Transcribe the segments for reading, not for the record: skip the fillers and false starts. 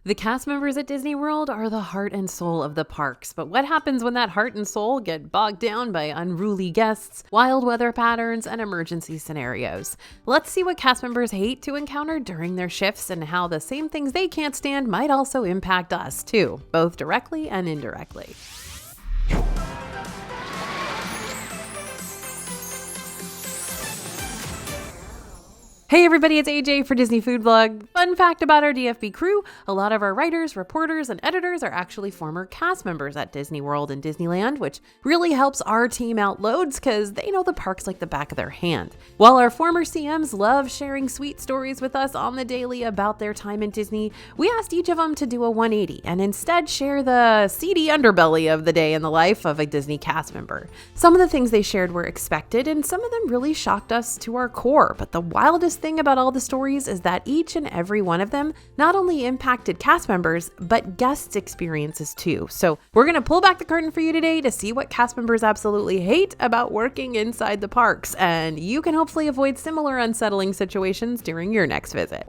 The cast members at Disney World are the heart and soul of the parks, but what happens when that heart and soul get bogged down by unruly guests, wild weather patterns, and emergency scenarios? Let's see what cast members hate to encounter during their shifts and how the same things they can't stand might also impact us too, both directly and indirectly. Hey everybody, it's AJ for Disney Food Vlog. Fun fact about our DFB crew, a lot of our writers, reporters, and editors are actually former cast members at Disney World and Disneyland, which really helps our team out loads because they know the parks like the back of their hand. While our former CMs love sharing sweet stories with us on the daily about their time in Disney, we asked each of them to do a 180 and instead share the seedy underbelly of the day in the life of a Disney cast member. Some of the things they shared were expected and some of them really shocked us to our core, but the wildest thing about all the stories is that each and every one of them not only impacted cast members, but guests' experiences too. So we're going to pull back the curtain for you today to see what cast members absolutely hate about working inside the parks, and you can hopefully avoid similar unsettling situations during your next visit.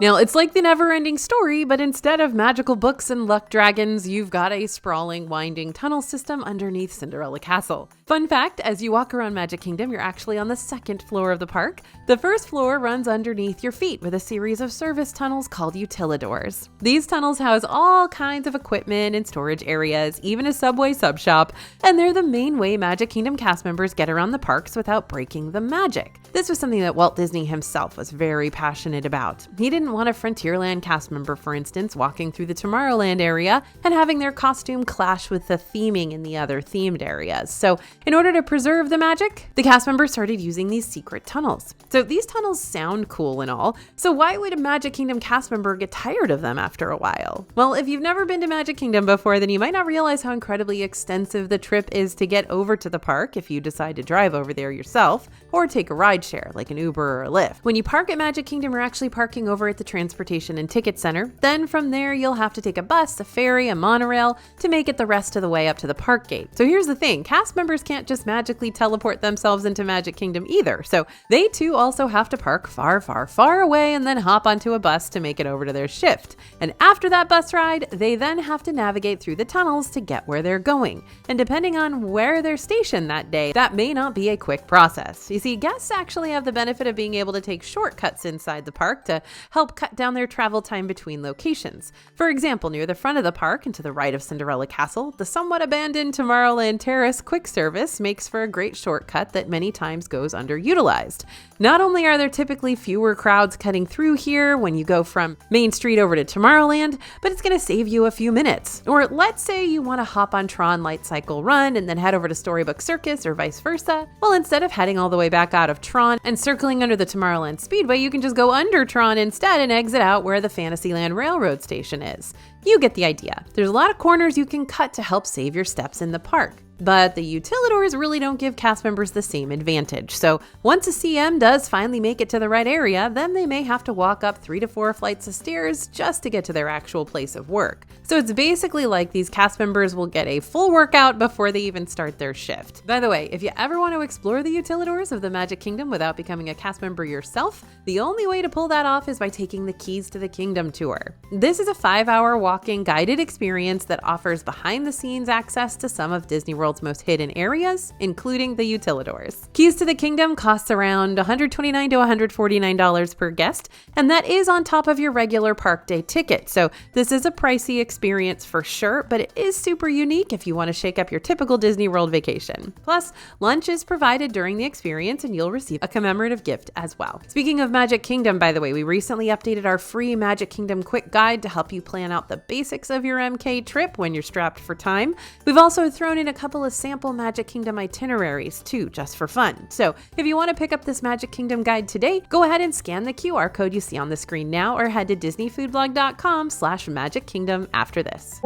Now, it's like the never-ending story, but instead of magical books and luck dragons, you've got a sprawling, winding tunnel system underneath Cinderella Castle. Fun fact, as you walk around Magic Kingdom, you're actually on the second floor of the park. The first floor runs underneath your feet with a series of service tunnels called utilidors. These tunnels house all kinds of equipment and storage areas, even a Subway sub shop, and they're the main way Magic Kingdom cast members get around the parks without breaking the magic. This was something that Walt Disney himself was very passionate about. He didn't want a Frontierland cast member, for instance, walking through the Tomorrowland area and having their costume clash with the theming in the other themed areas. So in order to preserve the magic, the cast members started using these secret tunnels. So these tunnels sound cool and all, so why would a Magic Kingdom cast member get tired of them after a while? Well, if you've never been to Magic Kingdom before, then you might not realize how incredibly extensive the trip is to get over to the park if you decide to drive over there yourself or take a rideshare like an Uber or a Lyft. When you park at Magic Kingdom, you're actually parking over at the Transportation and Ticket Center. Then from there, you'll have to take a bus, a ferry, a monorail to make it the rest of the way up to the park gate. So here's the thing, cast members can't just magically teleport themselves into Magic Kingdom either. So they too also have to park far, far, far away and then hop onto a bus to make it over to their shift. And after that bus ride, they then have to navigate through the tunnels to get where they're going. And depending on where they're stationed that day, that may not be a quick process. You see, guests actually have the benefit of being able to take shortcuts inside the park to help cut down their travel time between locations. For example, near the front of the park and to the right of Cinderella Castle, the somewhat abandoned Tomorrowland Terrace quick service makes for a great shortcut that many times goes underutilized. Not only are there typically fewer crowds cutting through here when you go from Main Street over to Tomorrowland, but it's going to save you a few minutes. Or let's say you want to hop on Tron Light Cycle Run and then head over to Storybook Circus or vice versa. Well, instead of heading all the way back out of Tron and circling under the Tomorrowland Speedway, you can just go under Tron instead and exit out where the Fantasyland Railroad Station is. You get the idea. There's a lot of corners you can cut to help save your steps in the park. But the utilidors really don't give cast members the same advantage. So once a CM does finally make it to the right area, then they may have to walk up 3 to 4 flights of stairs just to get to their actual place of work. So it's basically like these cast members will get a full workout before they even start their shift. By the way, if you ever want to explore the utilidors of the Magic Kingdom without becoming a cast member yourself, the only way to pull that off is by taking the Keys to the Kingdom tour. This is a 5-hour walking guided experience that offers behind-the-scenes access to some of Disney World's most hidden areas, including the utilidors. Keys to the Kingdom costs around $129 to $149 per guest, and that is on top of your regular park day ticket. So this is a pricey experience for sure, but it is super unique if you want to shake up your typical Disney World vacation. Plus, lunch is provided during the experience and you'll receive a commemorative gift as well. Speaking of Magic Kingdom, by the way, we recently updated our free Magic Kingdom quick guide to help you plan out the basics of your MK trip when you're strapped for time. We've also thrown in a couple of sample Magic Kingdom itineraries too, just for fun. So if you want to pick up this Magic Kingdom guide today, go ahead and scan the QR code you see on the screen now or head to disneyfoodblog.com/Magic Kingdom after this.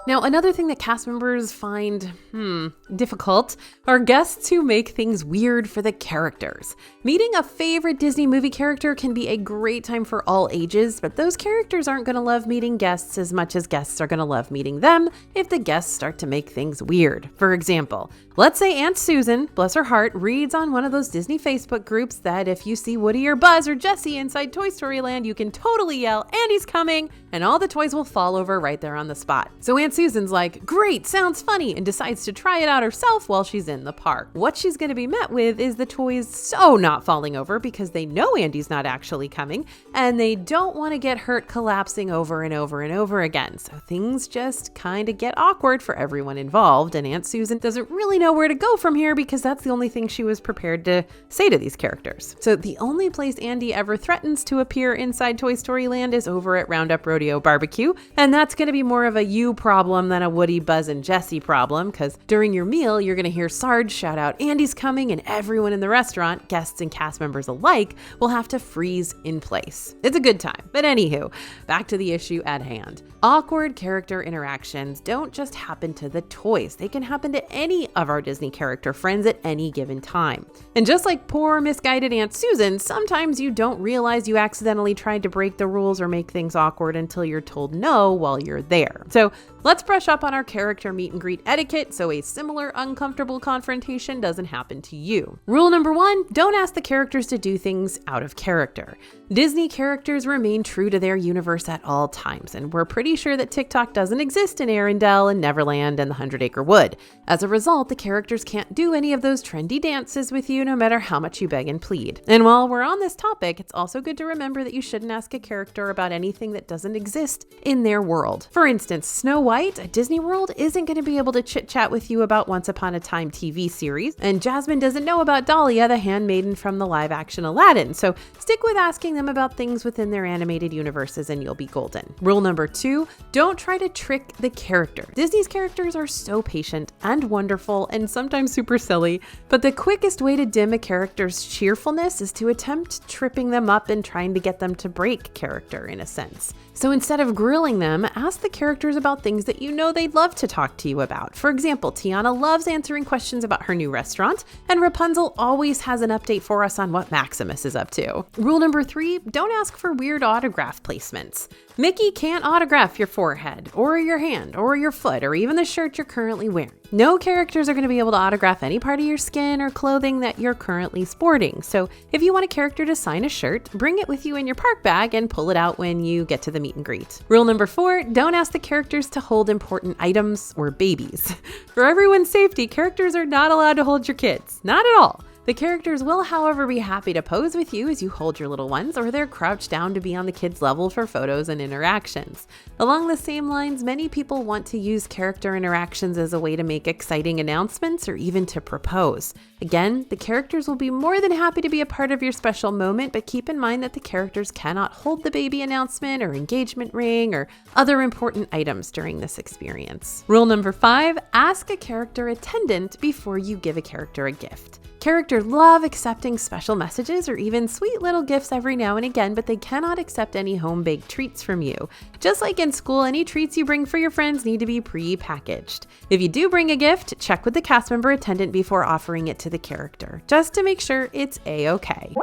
Now, another thing that cast members find difficult are guests who make things weird for the characters. Meeting a favorite Disney movie character can be a great time for all ages, but those characters aren't going to love meeting guests as much as guests are going to love meeting them if the guests start to make things weird. For example, let's say Aunt Susan, bless her heart, reads on one of those Disney Facebook groups that if you see Woody or Buzz or Jessie inside Toy Story Land, you can totally yell, "Andy's coming!" and all the toys will fall over right there on the spot. So Aunt Susan's like, great, sounds funny, and decides to try it out herself while she's in the park. What she's going to be met with is the toys so not falling over because they know Andy's not actually coming, and they don't want to get hurt collapsing over and over and over again. So things just kind of get awkward for everyone involved, and Aunt Susan doesn't really know where to go from here because that's the only thing she was prepared to say to these characters. So the only place Andy ever threatens to appear inside Toy Story Land is over at Roundup Rodeo Barbecue, and that's going to be more of a you problem than a Woody, Buzz, and Jessie problem, because during your meal, you're going to hear Sarge shout out, Andy's coming, and everyone in the restaurant, guests and cast members alike, will have to freeze in place. It's a good time. But anywho, back to the issue at hand. Awkward character interactions don't just happen to the toys. They can happen to any of our Disney character friends at any given time. And just like poor misguided Aunt Susan, sometimes you don't realize you accidentally tried to break the rules or make things awkward until you're told no while you're there. So let's brush up on our character meet and greet etiquette so a similar uncomfortable confrontation doesn't happen to you. Rule number 1, don't ask the characters to do things out of character. Disney characters remain true to their universe at all times, and we're pretty sure that TikTok doesn't exist in Arendelle and Neverland and the 100-Acre Wood. As a result, the characters can't do any of those trendy dances with you no matter how much you beg and plead. And while we're on this topic, it's also good to remember that you shouldn't ask a character about anything that doesn't exist in their world. For instance, Snow White at Disney World isn't going to be able to chit-chat with you about Once Upon a Time TV series, and Jasmine doesn't know about Dahlia, the handmaiden from the live-action Aladdin, so stick with asking them about things within their animated universes and you'll be golden. Rule number 2, don't try to trick the character. Disney's characters are so patient and wonderful and sometimes super silly, but the quickest way to dim a character's cheerfulness is to attempt tripping them up and trying to get them to break character in a sense. So instead of grilling them, ask the characters about things that you know they'd love to talk to you about. For example, Tiana loves answering questions about her new restaurant, and Rapunzel always has an update for us on what Maximus is up to. Rule number 3, don't ask for weird autograph placements. Mickey can't autograph your forehead, or your hand, or your foot, or even the shirt you're currently wearing. No characters are going to be able to autograph any part of your skin or clothing that you're currently sporting. So if you want a character to sign a shirt, bring it with you in your park bag and pull it out when you get to the meet and greet. Rule number 4, don't ask the characters to hold important items or babies. For everyone's safety, characters are not allowed to hold your kids. Not at all. The characters will, however, be happy to pose with you as you hold your little ones, or they're crouched down to be on the kids' level for photos and interactions. Along the same lines, many people want to use character interactions as a way to make exciting announcements or even to propose. Again, the characters will be more than happy to be a part of your special moment, but keep in mind that the characters cannot hold the baby announcement or engagement ring or other important items during this experience. Rule number 5, ask a character attendant before you give a character a gift. Characters love accepting special messages or even sweet little gifts every now and again, but they cannot accept any home-baked treats from you. Just like in school, any treats you bring for your friends need to be pre-packaged. If you do bring a gift, check with the cast member attendant before offering it to the character, just to make sure it's a-okay.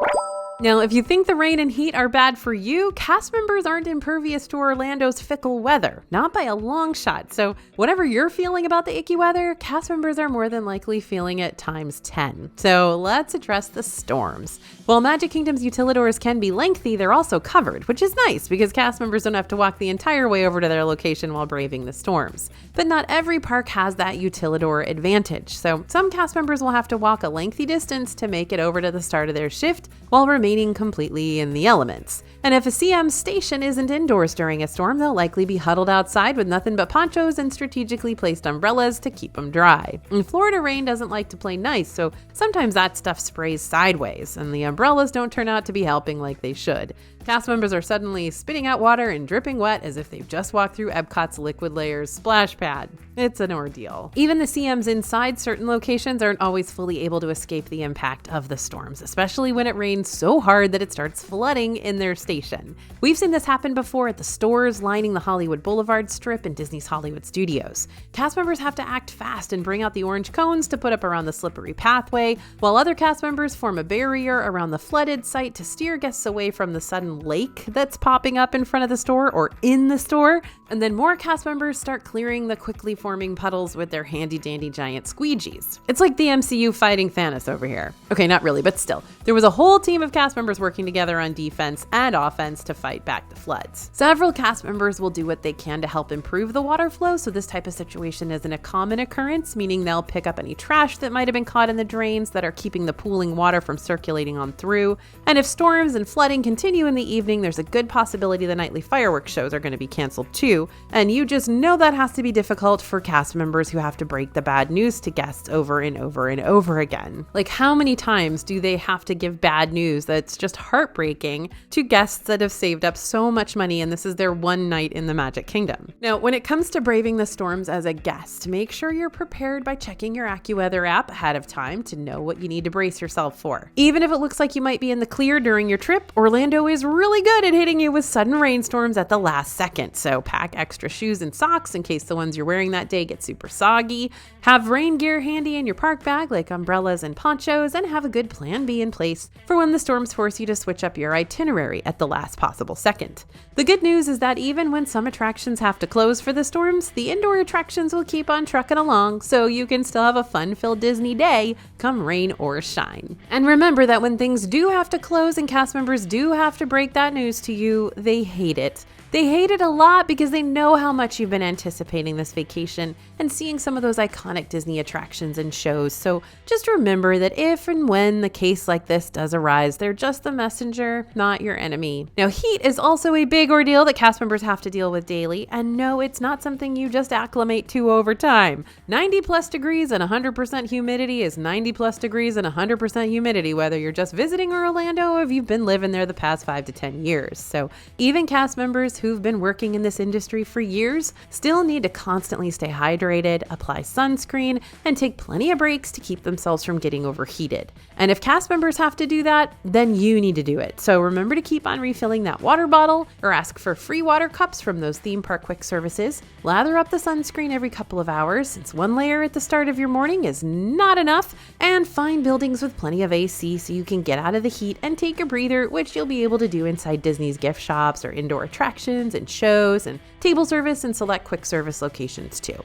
Now, if you think the rain and heat are bad for you, cast members aren't impervious to Orlando's fickle weather, not by a long shot. So whatever you're feeling about the icky weather, cast members are more than likely feeling it times 10. So let's address the storms. While Magic Kingdom's utilidors can be lengthy, they're also covered, which is nice because cast members don't have to walk the entire way over to their location while braving the storms. But not every park has that utilidor advantage. So some cast members will have to walk a lengthy distance to make it over to the start of their shift while remaining completely in the elements. And if a CM station isn't indoors during a storm, they'll likely be huddled outside with nothing but ponchos and strategically placed umbrellas to keep them dry. And Florida rain doesn't like to play nice, so sometimes that stuff sprays sideways, and the umbrellas don't turn out to be helping like they should. Cast members are suddenly spitting out water and dripping wet as if they've just walked through Epcot's Liquid Layers splash pad. It's an ordeal. Even the CMs inside certain locations aren't always fully able to escape the impact of the storms, especially when it rains so hard that it starts flooding in their station. We've seen this happen before at the stores lining the Hollywood Boulevard Strip and Disney's Hollywood Studios. Cast members have to act fast and bring out the orange cones to put up around the slippery pathway, while other cast members form a barrier around the flooded site to steer guests away from the sudden lake that's popping up in front of the store or in the store. And then more cast members start clearing the quickly forming puddles with their handy-dandy giant squeegees. It's like the MCU fighting Thanos over here. Okay, not really, but still. There was a whole team of cast members working together on defense and offense to fight back the floods. Several cast members will do what they can to help improve the water flow, so this type of situation isn't a common occurrence, meaning they'll pick up any trash that might have been caught in the drains that are keeping the pooling water from circulating on through. And if storms and flooding continue in the evening, there's a good possibility the nightly fireworks shows are going to be canceled too. And you just know that has to be difficult for cast members who have to break the bad news to guests over and over and over again. Like, how many times do they have to give bad news that's just heartbreaking to guests that have saved up so much money and this is their one night in the Magic Kingdom? Now, when it comes to braving the storms as a guest, make sure you're prepared by checking your AccuWeather app ahead of time to know what you need to brace yourself for. Even if it looks like you might be in the clear during your trip, Orlando is really good at hitting you with sudden rainstorms at the last second. So pack extra shoes and socks in case the ones you're wearing that day get super soggy. Have rain gear handy in your park bag like umbrellas and ponchos, and have a good plan B in place for when the storms force you to switch up your itinerary at the last possible second. The good news is that even when some attractions have to close for the storms, the indoor attractions will keep on trucking along, so you can still have a fun-filled Disney day come rain or shine. And remember that when things do have to close and cast members do have to break that news to you, they hate it. They hate it a lot because they know how much you've been anticipating this vacation and seeing some of those iconic Disney attractions and shows. So just remember that if and when the case like this does arise, they're just the messenger, not your enemy. Now, heat is also a big ordeal that cast members have to deal with daily. And no, it's not something you just acclimate to over time. 90 plus degrees and 100% humidity is 90 plus degrees and 100% humidity, whether you're just visiting Orlando or if you've been living there the past 5 to 10 years. So even cast members who've been working in this industry for years still need to constantly stay hydrated, apply sunscreen, and take plenty of breaks to keep themselves from getting overheated. And if cast members have to do that, then you need to do it. So remember to keep on refilling that water bottle or ask for free water cups from those theme park quick services. Lather up the sunscreen every couple of hours, since one layer at the start of your morning is not enough, and find buildings with plenty of AC so you can get out of the heat and take a breather, which you'll be able to do inside Disney's gift shops or indoor attractions and shows and table service and select quick service locations too.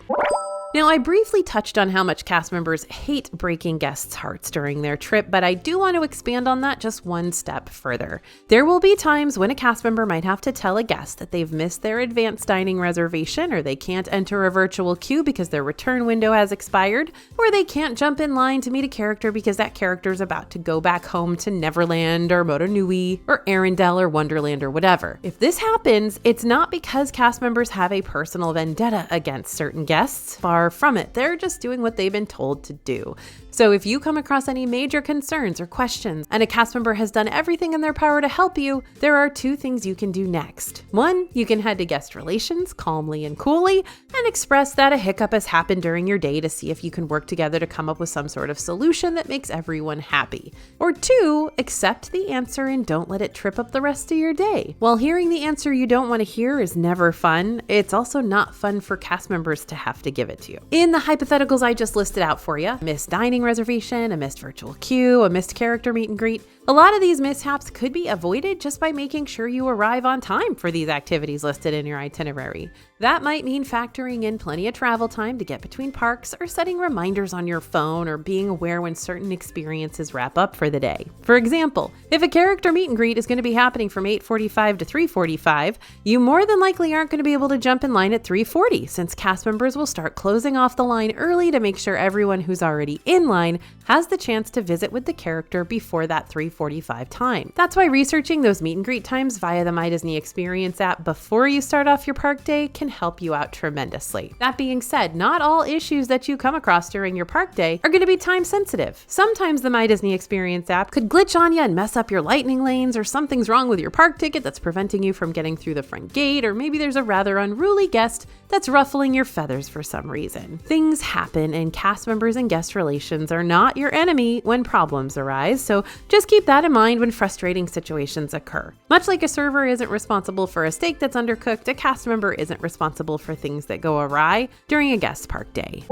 Now, I briefly touched on how much cast members hate breaking guests' hearts during their trip, but I do want to expand on that just one step further. There will be times when a cast member might have to tell a guest that they've missed their advanced dining reservation, or they can't enter a virtual queue because their return window has expired, or they can't jump in line to meet a character because that character is about to go back home to Neverland or Motunui or Arendelle or Wonderland or whatever. If this happens, it's not because cast members have a personal vendetta against certain guests. Far from it. They're just doing what they've been told to do. So if you come across any major concerns or questions and a cast member has done everything in their power to help you, there are 2 things you can do next. 1, you can head to guest relations calmly and coolly and express that a hiccup has happened during your day to see if you can work together to come up with some sort of solution that makes everyone happy. Or 2, accept the answer and don't let it trip up the rest of your day. While hearing the answer you don't want to hear is never fun, it's also not fun for cast members to have to give it to you. In the hypotheticals I just listed out for you, missed dining reservation, a missed virtual queue, a missed character meet and greet, a lot of these mishaps could be avoided just by making sure you arrive on time for these activities listed in your itinerary. That might mean factoring in plenty of travel time to get between parks, or setting reminders on your phone, or being aware when certain experiences wrap up for the day. For example, if a character meet and greet is going to be happening from 8:45 to 3:45, you more than likely aren't going to be able to jump in line at 3:40, since cast members will start closing off the line early to make sure everyone who's already in line has the chance to visit with the character before that 3:45 time. That's why researching those meet and greet times via the My Disney Experience app before you start off your park day can help you out tremendously. That being said, not all issues that you come across during your park day are going to be time sensitive. Sometimes the My Disney Experience app could glitch on you and mess up your lightning lanes, or something's wrong with your park ticket that's preventing you from getting through the front gate, or maybe there's a rather unruly guest that's ruffling your feathers for some reason. Things happen, and cast members and guest relations are not your enemy when problems arise, so just keep that in mind when frustrating situations occur. Much like a server isn't responsible for a steak that's undercooked, a cast member isn't responsible for things that go awry during a guest park day.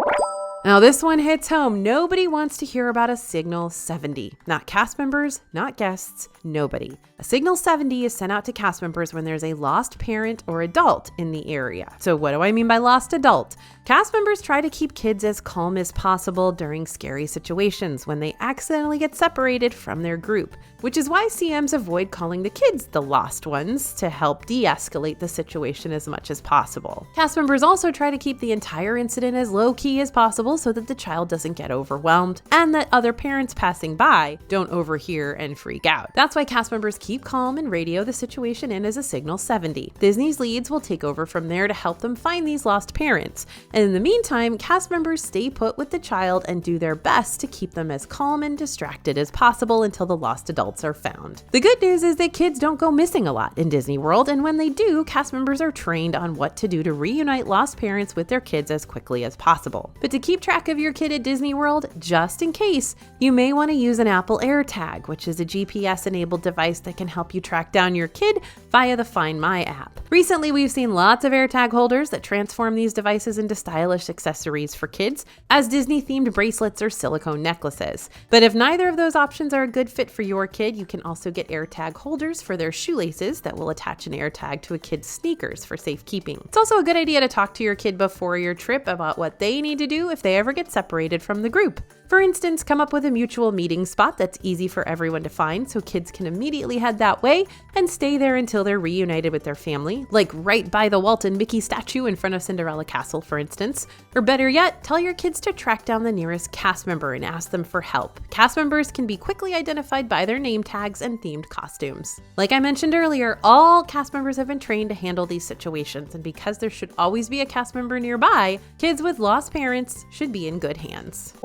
Now this one hits home. Nobody wants to hear about a Signal 70. Not cast members, not guests, nobody. A Signal 70 is sent out to cast members when there's a lost parent or adult in the area. So what do I mean by lost adult? Cast members try to keep kids as calm as possible during scary situations when they accidentally get separated from their group, which is why CMs avoid calling the kids the lost ones to help de-escalate the situation as much as possible. Cast members also try to keep the entire incident as low-key as possible so that the child doesn't get overwhelmed and that other parents passing by don't overhear and freak out. That's why cast members keep calm and radio the situation in as a Signal 70. Disney's leads will take over from there to help them find these lost parents. And in the meantime, cast members stay put with the child and do their best to keep them as calm and distracted as possible until the lost adults are found. The good news is that kids don't go missing a lot in Disney World, and when they do, cast members are trained on what to do to reunite lost parents with their kids as quickly as possible. But to keep track of your kid at Disney World, just in case, you may want to use an Apple AirTag, which is a GPS-enabled device that can help you track down your kid via the Find My app. Recently, we've seen lots of AirTag holders that transform these devices into stylish accessories for kids as Disney-themed bracelets or silicone necklaces. But if neither of those options are a good fit for your kid, you can also get AirTag holders for their shoelaces that will attach an AirTag to a kid's sneakers for safekeeping. It's also a good idea to talk to your kid before your trip about what they need to do if they ever get separated from the group. For instance, come up with a mutual meeting spot that's easy for everyone to find so kids can immediately head that way and stay there until they're reunited with their family, like right by the Walt and Mickey statue in front of Cinderella Castle, for instance. Or better yet, tell your kids to track down the nearest cast member and ask them for help. Cast members can be quickly identified by their name tags and themed costumes. Like I mentioned earlier, all cast members have been trained to handle these situations, and because there should always be a cast member nearby, kids with lost parents should be in good hands.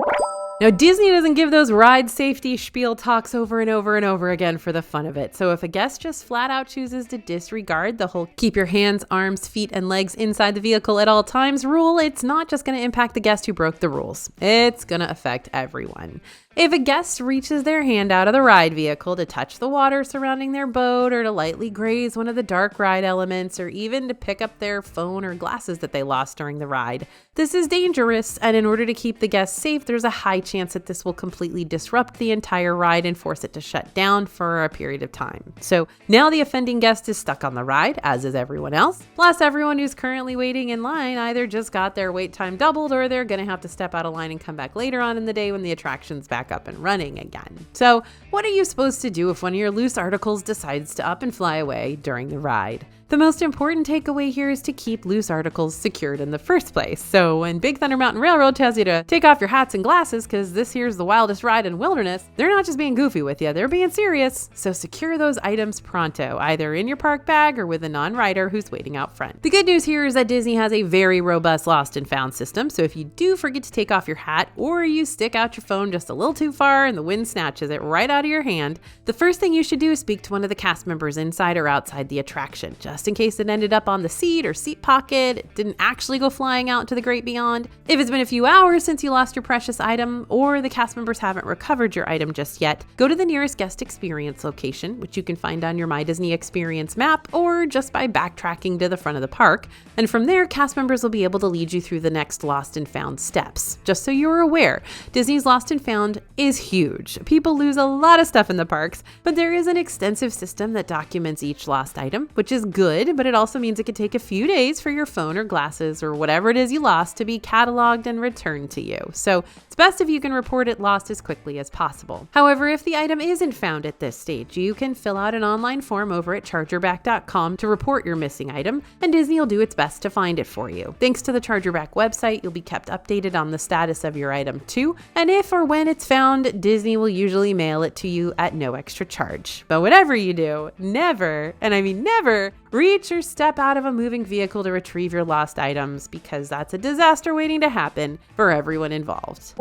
Now, Disney doesn't give those ride safety spiel talks over and over and over again for the fun of it. So if a guest just flat out chooses to disregard the whole keep your hands, arms, feet, and legs inside the vehicle at all times rule, it's not just going to impact the guest who broke the rules. It's going to affect everyone. If a guest reaches their hand out of the ride vehicle to touch the water surrounding their boat or to lightly graze one of the dark ride elements or even to pick up their phone or glasses that they lost during the ride, this is dangerous, and in order to keep the guests safe, there's a high chance that this will completely disrupt the entire ride and force it to shut down for a period of time. So now the offending guest is stuck on the ride, as is everyone else. Plus, everyone who's currently waiting in line either just got their wait time doubled or they're going to have to step out of line and come back later on in the day when the attraction's back up and running again. So what are you supposed to do if one of your loose articles decides to up and fly away during the ride? The most important takeaway here is to keep loose articles secured in the first place. So when Big Thunder Mountain Railroad tells you to take off your hats and glasses because this here's the wildest ride in wilderness, they're not just being goofy with you, they're being serious. So secure those items pronto, either in your park bag or with a non-rider who's waiting out front. The good news here is that Disney has a very robust lost and found system, so if you do forget to take off your hat or you stick out your phone just a little too far and the wind snatches it right out of your hand, the first thing you should do is speak to one of the cast members inside or outside the attraction, just in case it ended up on the seat or seat pocket, it didn't actually go flying out to the great beyond. If it's been a few hours since you lost your precious item or the cast members haven't recovered your item just yet, go to the nearest guest experience location, which you can find on your My Disney Experience map or just by backtracking to the front of the park. And from there, cast members will be able to lead you through the next lost and found steps. Just so you're aware, Disney's Lost and Found is huge. People lose a lot of stuff in the parks, but there is an extensive system that documents each lost item, which is good, but it also means it could take a few days for your phone or glasses or whatever it is you lost to be cataloged and returned to you. So it's best if you can report it lost as quickly as possible. However, if the item isn't found at this stage, you can fill out an online form over at chargerback.com to report your missing item, and Disney will do its best to find it for you. Thanks to the Chargerback website, you'll be kept updated on the status of your item too, and if or when it's found, Disney will usually mail it to you at no extra charge. But whatever you do, never, and I mean never, reach or step out of a moving vehicle to retrieve your lost items, because that's a disaster waiting to happen for everyone involved.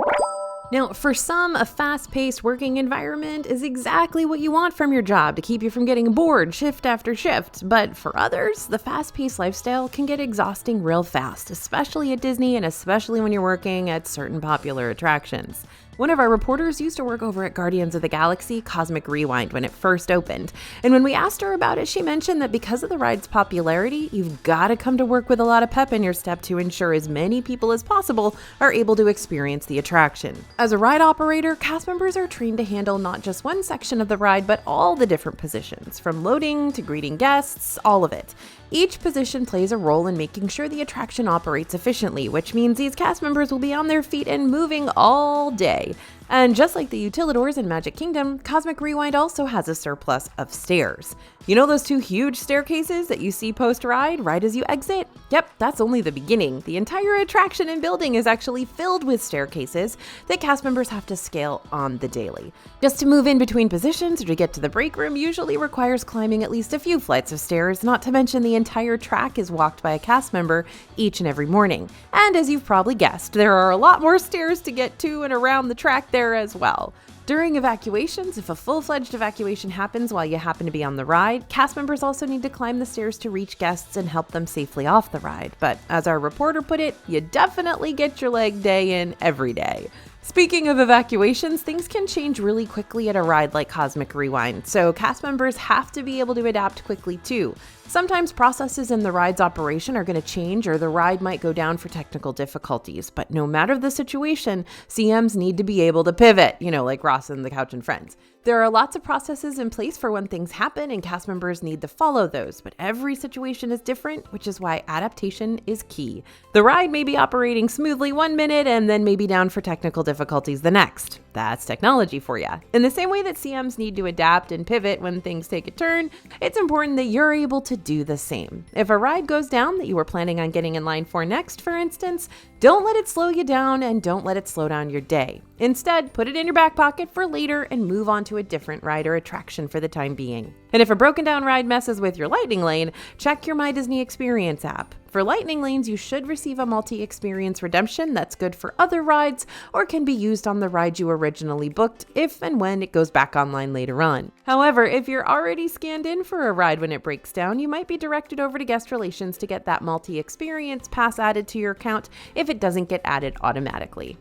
Now, for some, a fast-paced working environment is exactly what you want from your job to keep you from getting bored shift after shift. But for others, the fast-paced lifestyle can get exhausting real fast, especially at Disney and especially when you're working at certain popular attractions. One of our reporters used to work over at Guardians of the Galaxy Cosmic Rewind when it first opened, and when we asked her about it, she mentioned that because of the ride's popularity, you've got to come to work with a lot of pep in your step to ensure as many people as possible are able to experience the attraction. As a ride operator, cast members are trained to handle not just one section of the ride, but all the different positions, from loading to greeting guests, all of it. Each position plays a role in making sure the attraction operates efficiently, which means these cast members will be on their feet and moving all day. And just like the utilidors in Magic Kingdom, Cosmic Rewind also has a surplus of stairs. You know those two huge staircases that you see post-ride right as you exit? Yep, that's only the beginning. The entire attraction and building is actually filled with staircases that cast members have to scale on the daily. Just to move in between positions or to get to the break room usually requires climbing at least a few flights of stairs, not to mention the entire track is walked by a cast member each and every morning. And as you've probably guessed, there are a lot more stairs to get to and around the track there as well. During evacuations, if a full-fledged evacuation happens while you happen to be on the ride, cast members also need to climb the stairs to reach guests and help them safely off the ride. But as our reporter put it, you definitely get your leg day in every day. Speaking of evacuations, things can change really quickly at a ride like Cosmic Rewind, so cast members have to be able to adapt quickly too. Sometimes processes in the ride's operation are going to change or the ride might go down for technical difficulties, but no matter the situation, CMs need to be able to pivot, like Ross and the Couch and Friends. There are lots of processes in place for when things happen and cast members need to follow those, but every situation is different, which is why adaptation is key. The ride may be operating smoothly 1 minute and then may be down for technical difficulties the next. That's technology for you. In the same way that CMs need to adapt and pivot when things take a turn, it's important that you're able to do the same. If a ride goes down that you were planning on getting in line for next, for instance, don't let it slow you down and don't let it slow down your day. Instead, put it in your back pocket for later and move on to a different ride or attraction for the time being. And if a broken down ride messes with your Lightning Lane, check your My Disney Experience app. For Lightning Lanes, you should receive a multi-experience redemption that's good for other rides or can be used on the ride you originally booked if and when it goes back online later on. However, if you're already scanned in for a ride when it breaks down, you might be directed over to Guest Relations to get that multi-experience pass added to your account if it doesn't get added automatically.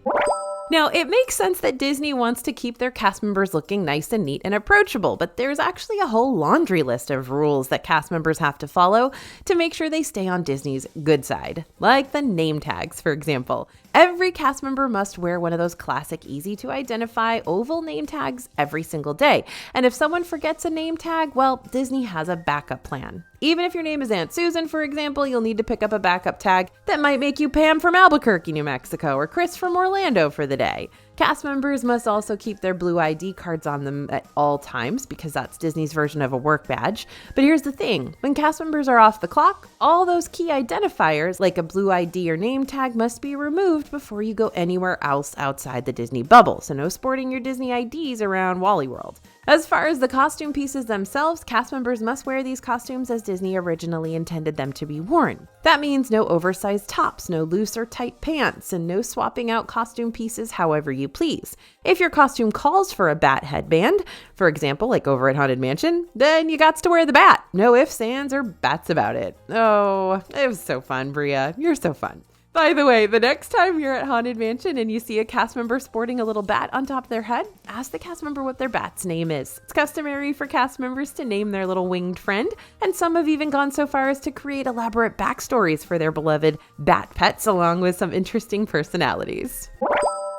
Now, it makes sense that Disney wants to keep their cast members looking nice and neat and approachable, but there's actually a whole laundry list of rules that cast members have to follow to make sure they stay on Disney's good side, like the name tags, for example. Every cast member must wear one of those classic, easy-to-identify oval name tags every single day. And if someone forgets a name tag, well, Disney has a backup plan. Even if your name is Aunt Susan, for example, you'll need to pick up a backup tag that might make you Pam from Albuquerque, New Mexico, or Chris from Orlando for the day. Cast members must also keep their blue ID cards on them at all times because that's Disney's version of a work badge. But here's the thing, when cast members are off the clock, all those key identifiers like a blue ID or name tag must be removed before you go anywhere else outside the Disney bubble. So no sporting your Disney IDs around Wally World. As far as the costume pieces themselves, cast members must wear these costumes as Disney originally intended them to be worn. That means no oversized tops, no loose or tight pants, and no swapping out costume pieces however you please. If your costume calls for a bat headband, for example, like over at Haunted Mansion, then you gots to wear the bat. No ifs, ands, or bats about it. Oh, it was so fun, Bria. You're so fun. By the way, the next time you're at Haunted Mansion and you see a cast member sporting a little bat on top of their head, ask the cast member what their bat's name is. It's customary for cast members to name their little winged friend, and some have even gone so far as to create elaborate backstories for their beloved bat pets along with some interesting personalities.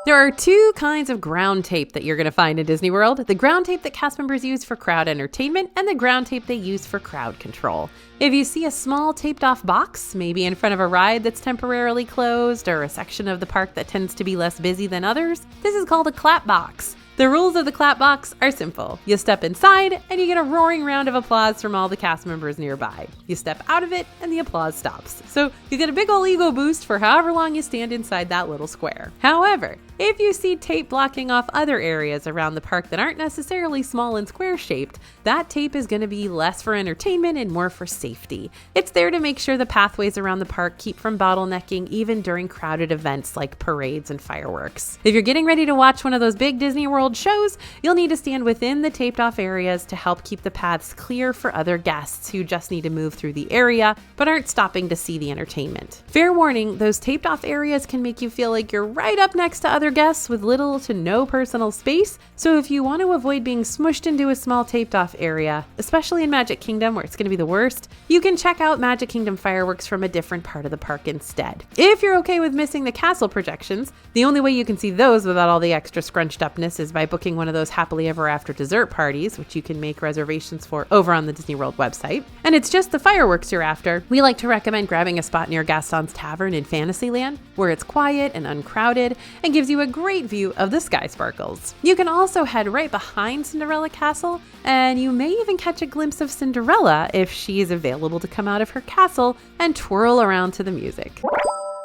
There are two kinds of ground tape that you're going to find in Disney World. The ground tape that cast members use for crowd entertainment and the ground tape they use for crowd control. If you see a small taped off box, maybe in front of a ride that's temporarily closed or a section of the park that tends to be less busy than others, this is called a clap box. The rules of the clap box are simple. You step inside and you get a roaring round of applause from all the cast members nearby. You step out of it and the applause stops. So you get a big ol' ego boost for however long you stand inside that little square. However, if you see tape blocking off other areas around the park that aren't necessarily small and square shaped, that tape is going to be less for entertainment and more for safety. It's there to make sure the pathways around the park keep from bottlenecking even during crowded events like parades and fireworks. If you're getting ready to watch one of those big Disney World World shows, you'll need to stand within the taped off areas to help keep the paths clear for other guests who just need to move through the area but aren't stopping to see the entertainment. Fair warning, those taped off areas can make you feel like you're right up next to other guests with little to no personal space, so if you want to avoid being smushed into a small taped off area, especially in Magic Kingdom where it's going to be the worst, you can check out Magic Kingdom fireworks from a different part of the park instead. If you're okay with missing the castle projections, the only way you can see those without all the extra scrunched upness is by booking one of those happily ever after dessert parties, which you can make reservations for over on the Disney World website. And it's just the fireworks you're after. We like to recommend grabbing a spot near Gaston's Tavern in Fantasyland, where it's quiet and uncrowded and gives you a great view of the sky sparkles. You can also head right behind Cinderella Castle, and you may even catch a glimpse of Cinderella if she is available to come out of her castle and twirl around to the music.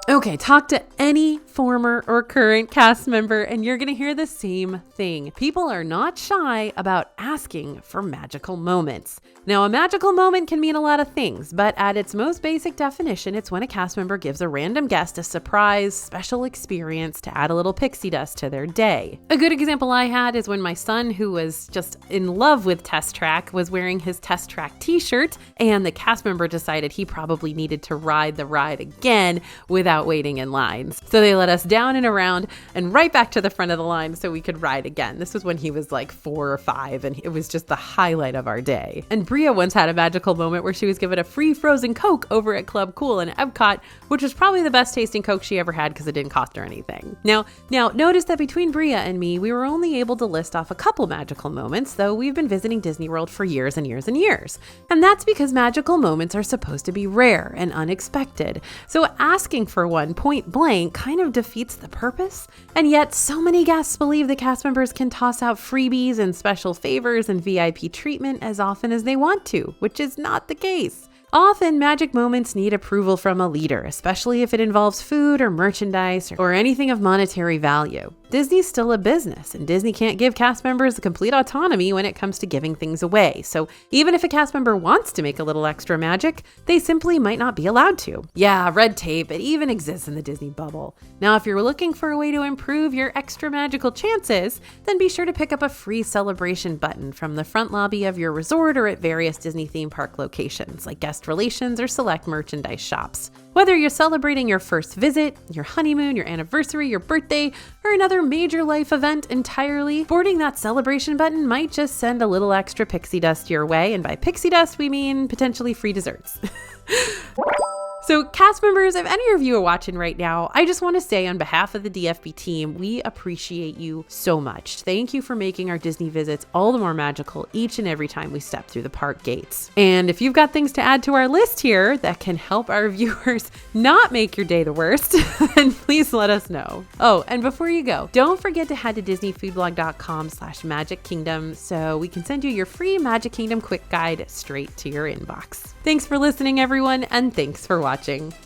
Okay, talk to any former or current cast member and you're going to hear the same thing. People are not shy about asking for magical moments. Now, a magical moment can mean a lot of things, but at its most basic definition, it's when a cast member gives a random guest a surprise, special experience to add a little pixie dust to their day. A good example I had is when my son, who was just in love with Test Track, was wearing his Test Track t-shirt, and the cast member decided he probably needed to ride the ride again without waiting in lines. So they let us down and around and right back to the front of the line so we could ride again. This was when he was like 4 or 5, and it was just the highlight of our day. And Bria once had a magical moment where she was given a free frozen Coke over at Club Cool in Epcot, which was probably the best tasting Coke she ever had because it didn't cost her anything. Now notice that between Bria and me, we were only able to list off a couple magical moments, though we've been visiting Disney World for years and years and years. And that's because magical moments are supposed to be rare and unexpected. So asking for one point blank kind of defeats the purpose. And yet so many guests believe the cast members can toss out freebies and special favors and VIP treatment as often as they want to, which is not the case. Often, magic moments need approval from a leader, especially if it involves food or merchandise or anything of monetary value. Disney's still a business, and Disney can't give cast members complete autonomy when it comes to giving things away. So even if a cast member wants to make a little extra magic, they simply might not be allowed to. Yeah, red tape, it even exists in the Disney bubble. Now, if you're looking for a way to improve your extra magical chances, then be sure to pick up a free celebration button from the front lobby of your resort or at various Disney theme park locations, like guest relations or select merchandise shops. Whether you're celebrating your first visit, your honeymoon, your anniversary, your birthday, or another major life event entirely, boarding that celebration button might just send a little extra pixie dust your way, and by pixie dust, we mean potentially free desserts. So cast members, if any of you are watching right now, I just want to say on behalf of the DFB team, we appreciate you so much. Thank you for making our Disney visits all the more magical each and every time we step through the park gates. And if you've got things to add to our list here that can help our viewers not make your day the worst, then please let us know. Oh, and before you go, don't forget to head to disneyfoodblog.com/Magic Kingdom so we can send you your free Magic Kingdom quick guide straight to your inbox. Thanks for listening, everyone, and thanks for watching.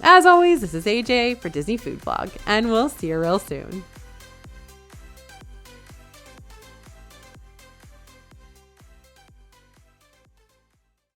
As always, this is AJ for Disney Food Blog, and we'll see you real soon.